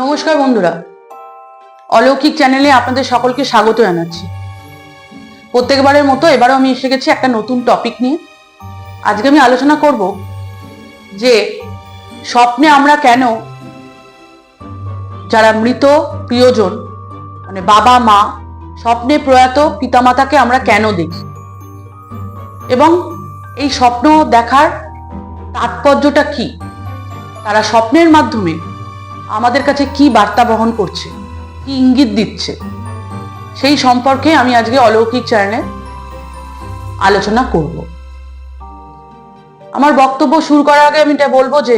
নমস্কার বন্ধুরা, অলৌকিক চ্যানেলে আপনাদের সকলকে স্বাগত জানাচ্ছি। প্রত্যেকবারের মতো এবারও আমি এসে গেছি একটা নতুন টপিক নিয়ে। আজকে আমি আলোচনা করব যে স্বপ্নে আমরা কেন যারা মৃত প্রিয়জন মানে বাবা মা, স্বপ্নে প্রয়াত পিতামাতাকে আমরা কেন দেখি এবং এই স্বপ্ন দেখার তাৎপর্যটা কি, তারা স্বপ্নের মাধ্যমে আমাদের কাছে কি বার্তা বহন করছে, কি ইঙ্গিত দিচ্ছে, সেই সম্পর্কে আমি আজকে অলৌকিক চ্যানেলে আলোচনা করব। আমার বক্তব্য শুরু করার আগে আমি এটা বলবো যে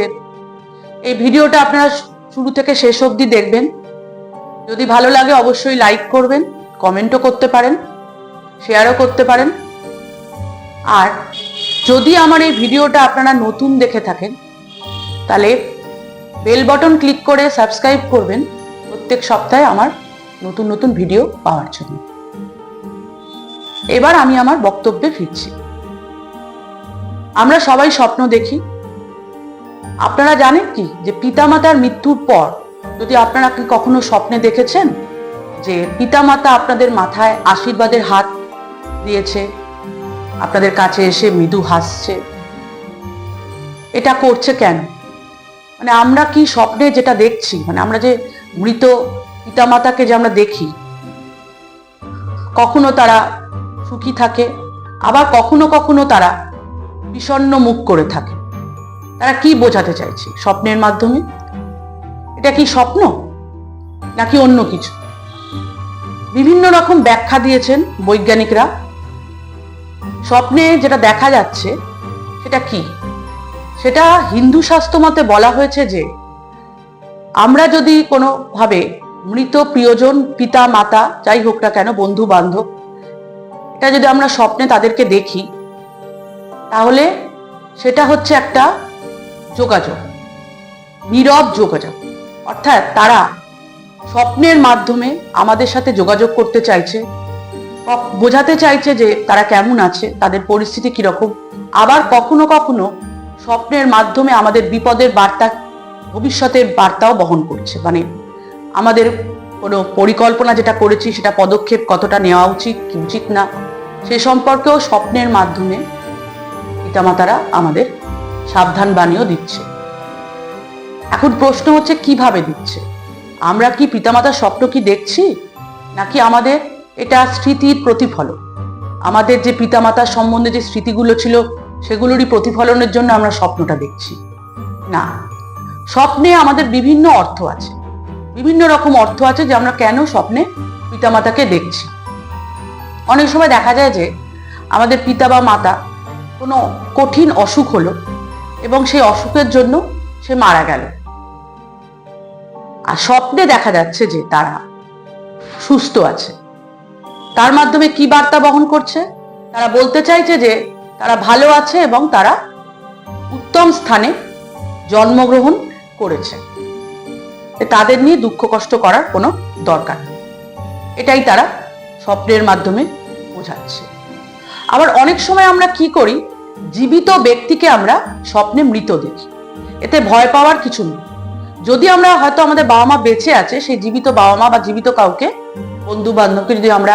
এই ভিডিওটা আপনারা শুরু থেকে শেষ অবধি দেখবেন। যদি ভালো লাগে অবশ্যই লাইক করবেন, কমেন্টও করতে পারেন, শেয়ারও করতে পারেন। আর যদি আমার এই ভিডিওটা আপনারা নতুন দেখে থাকেন তাহলে বেল বাটন ক্লিক করে সাবস্ক্রাইব করবেন প্রত্যেক সপ্তাহে আমার নতুন নতুন ভিডিও পাওয়ার জন্য। এবার আমি আমার বক্তব্যে ফিরছি। আমরা সবাই স্বপ্ন দেখি। আপনারা জানেন কি যে পিতামাতার মৃত্যুর পর যদি আপনারা কি কখনো স্বপ্নে দেখেছেন যে পিতামাতা আপনাদের মাথায় আশীর্বাদের হাত দিয়েছে, আপনাদের কাছে এসে মৃদু হাসছে? এটা করছে কেন? মানে আমরা কি স্বপ্নে যেটা দেখছি, মানে আমরা যে মৃত পিতামাতাকে যে আমরা দেখি, কখনো তারা সুখী থাকে, আবার কখনো কখনো তারা বিষণ্ণ মুখ করে থাকে। তারা কি বোঝাতে চাইছে স্বপ্নের মাধ্যমে? এটা কি স্বপ্ন নাকি অন্য কিছু? বিভিন্ন রকম ব্যাখ্যা দিয়েছেন বৈজ্ঞানিকরা। স্বপ্নে যেটা দেখা যাচ্ছে সেটা কি? সেটা হিন্দু শাস্ত্র মতে বলা হয়েছে যে আমরা যদি কোনোভাবে মৃত প্রিয়জন, পিতা মাতা যাই হোক না কেন, বন্ধু বান্ধব, এটা যদি আমরা স্বপ্নে তাদেরকে দেখি তাহলে সেটা হচ্ছে একটা যোগাযোগ, নীরব যোগাযোগ। অর্থাৎ তারা স্বপ্নের মাধ্যমে আমাদের সাথে যোগাযোগ করতে চাইছে, বোঝাতে চাইছে যে তারা কেমন আছে, তাদের পরিস্থিতি কিরকম। আবার কখনো কখনো স্বপ্নের মাধ্যমে আমাদের বিপদের বার্তা, ভবিষ্যতের বার্তাও বহন করছে। মানে আমাদের কোনো পরিকল্পনা যেটা করেছি সেটা পদক্ষেপ কতটা নেওয়া উচিত কি উচিত না, সে সম্পর্কেও স্বপ্নের মাধ্যমে পিতামাতারা আমাদের সাবধান বাণীও দিচ্ছে। এখন প্রশ্ন হচ্ছে কিভাবে দিচ্ছে? আমরা কি পিতামাতার স্বপ্ন কি দেখছি, নাকি আমাদের এটা স্মৃতির প্রতিফলন? আমাদের যে পিতামাতার সম্বন্ধে যে স্মৃতিগুলো ছিল সেগুলোরই প্রতিফলনের জন্য আমরা স্বপ্নটা দেখছি? না, স্বপ্নে আমাদের বিভিন্ন অর্থ আছে, বিভিন্ন রকম অর্থ আছে যে আমরা কেন স্বপ্নে পিতামাতাকে দেখছি। অনেক সময় দেখা যায় যে আমাদের পিতা বা মাতা কোনো কঠিন অসুখ হলো এবং সেই অসুখের জন্য সে মারা গেল, আর স্বপ্নে দেখা যাচ্ছে যে তারা সুস্থ আছে। তার মাধ্যমে কি বার্তা বহন করছে? তারা বলতে চাইছে যে তারা ভালো আছে এবং তারা উত্তম স্থানে জন্মগ্রহণ করেছে, তাদের নিয়ে দুঃখ কষ্ট করার কোনো দরকার নেই। এটাই তারা স্বপ্নের মাধ্যমে বোঝাচ্ছে। আবার অনেক সময় আমরা কি করি, জীবিত ব্যক্তিকে আমরা স্বপ্নে মৃত দেখি। এতে ভয় পাওয়ার কিছু নেই। যদি আমরা হয়তো আমাদের বাবা মা বেঁচে আছে, সেই জীবিত বাবা মা বা জীবিত কাউকে, বন্ধু বান্ধবকে যদি আমরা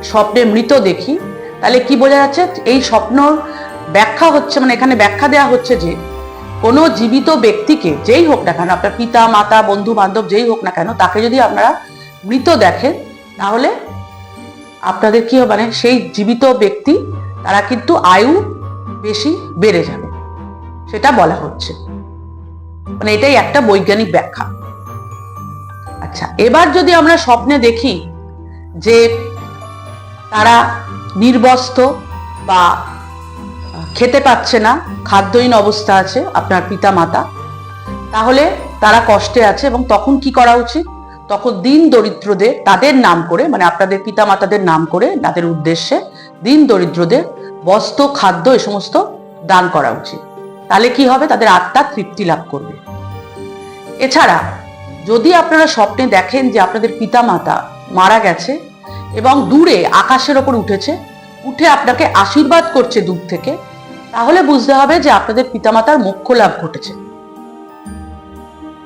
স্বপ্নে মৃত দেখি, তাহলে কি বোঝা যাচ্ছে? এই স্বপ্নর ব্যাখ্যা হচ্ছে, মানে এখানে ব্যাখ্যা দেওয়া হচ্ছে যে কোনো জীবিত ব্যক্তিকে, যেই হোক না কেন, আপনার পিতা মাতা বন্ধু বান্ধব যেই হোক না কেন, তাকে যদি আপনারা মৃত দেখেন তাহলে আপনাদের কি হবে, মানে সেই জীবিত ব্যক্তি তারা কিন্তু আয়ু বেশি বেড়ে যাবে, সেটা বলা হচ্ছে। মানে এটাই একটা বৈজ্ঞানিক ব্যাখ্যা। আচ্ছা, এবার যদি আমরা স্বপ্নে দেখি যে তারা নির্বস্ত্র বা খেতে পাচ্ছে না, খাদ্যহীন অবস্থা আছে আপনার পিতা মাতা, তাহলে তারা কষ্টে আছে এবং তখন কি করা উচিত? তখন দিন দরিদ্রদের, তাদের নাম করে, মানে আপনাদের পিতা মাতাদের নাম করে, তাদের উদ্দেশ্যে দিন দরিদ্রদের বস্ত্র, খাদ্য এ সমস্ত দান করা উচিত। তাহলে কি হবে? তাদের আত্মা তৃপ্তি লাভ করবে। এছাড়া যদি আপনারা স্বপ্নে দেখেন যে আপনাদের পিতা মাতা মারা গেছে এবং দূরে আকাশের ওপর উঠে আপনাকে আশীর্বাদ করছে দূর থেকে, তাহলে বুঝতে হবে যে আপনাদের পিতামাতার মোক্ষ লাভ ঘটেছে।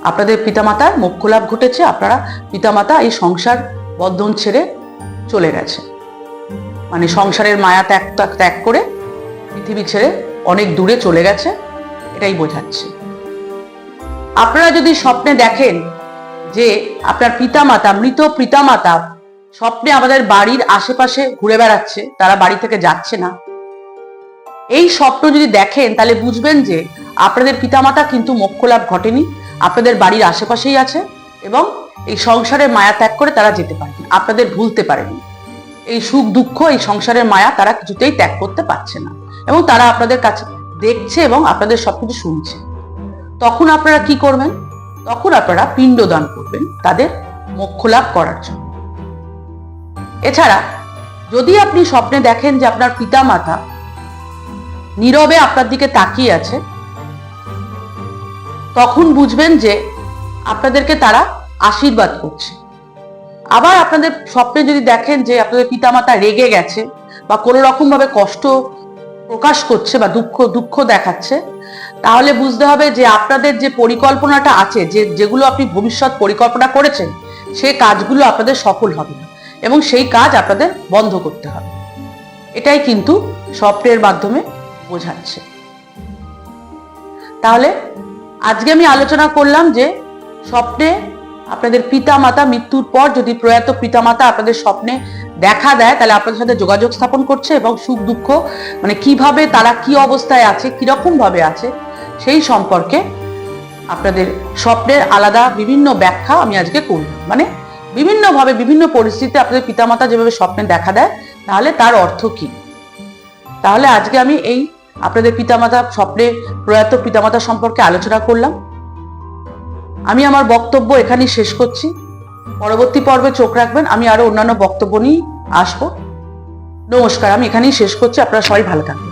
আপনাদের পিতামাতার মোক্ষ লাভ ঘটেছে, আপনারা পিতামাতা এই সংসার বন্ধন ছেড়ে চলে গেছে, মানে সংসারের মায়া ত্যাগ করে পৃথিবী ছেড়ে অনেক দূরে চলে গেছে, এটাই বোঝাচ্ছে। আপনারা যদি স্বপ্নে দেখেন যে আপনার পিতামাতা, মৃত পিতামাতা স্বপ্নে আমাদের বাড়ির আশেপাশে ঘুরে বেড়াচ্ছে, তারা বাড়ি থেকে যাচ্ছে না, এই স্বপ্ন যদি দেখেন তাহলে বুঝবেন যে আপনাদের পিতামাতা কিন্তু মোক্ষ লাভ ঘটেনি, আপনাদের বাড়ির আশেপাশেই আছে এবং এই সংসারের মায়া ত্যাগ করে তারা যেতে পারেনি, আপনাদের ভুলতে পারেনি। এই সুখ দুঃখ, এই সংসারের মায়া তারা কিছুতেই ত্যাগ করতে পারছে না এবং তারা আপনাদের কাছে দেখছে এবং আপনাদের সবকিছু শুনছে। তখন আপনারা কি করবেন? তখন আপনারা পিণ্ডদান করবেন তাদের মোক্ষ লাভ করার জন্য। এছাড়া যদি আপনি স্বপ্নে দেখেন যে আপনার পিতামাতা নীরবে আপনার দিকে তাকিয়ে আছে, তখন বুঝবেন যে আপনাদেরকে তারা আশীর্বাদ করছে। আবার আপনাদের স্বপ্নে যদি দেখেন যে আপনাদের পিতামাতা রেগে গেছে বা কোনো রকম ভাবে কষ্ট প্রকাশ করছে বা দুঃখ দেখাচ্ছে, তাহলে বুঝতে হবে যে আপনাদের যে পরিকল্পনাটা আছে, যেগুলো আপনি ভবিষ্যৎ পরিকল্পনা করেছেন, সেই কাজগুলো আপনাদের সফল হবে না এবং সেই কাজ আপনাদের বন্ধ করতে হবে। এটাই কিন্তু স্বপ্নের মাধ্যমে বোঝাচ্ছে। তাহলে আজকে আমি আলোচনা করলাম যে স্বপ্নে আপনাদের পিতামাতা মৃত্যুর পর যদি প্রয়াত পিতামাতা আপনাদের স্বপ্নে দেখা দেয়, তাহলে আপনাদের সাথে যোগাযোগ স্থাপন করছে এবং সুখ দুঃখ মানে কিভাবে তারা কি অবস্থায় আছে, কিরকম ভাবে আছে, সেই সম্পর্কে আপনাদের স্বপ্নের আলাদা বিভিন্ন ব্যাখ্যা আমি আজকে করলাম। মানে বিভিন্নভাবে বিভিন্ন পরিস্থিতিতে আপনাদের পিতামাতা যেভাবে স্বপ্নে দেখা দেয়, তাহলে তার অর্থ কি। তাহলে আজকে আমি এই আপনাদের পিতামাতা স্বপ্নে প্রয়াত পিতামাতা সম্পর্কে আলোচনা করলাম। আমি আমার বক্তব্য এখানেই শেষ করছি। পরবর্তী পর্বে চোখ রাখবেন, আমি আরো অন্যান্য বক্তব্য নিয়ে আসবো। নমস্কার, আমি এখানেই শেষ করছি। আপনারা সবাই ভালো থাকবেন।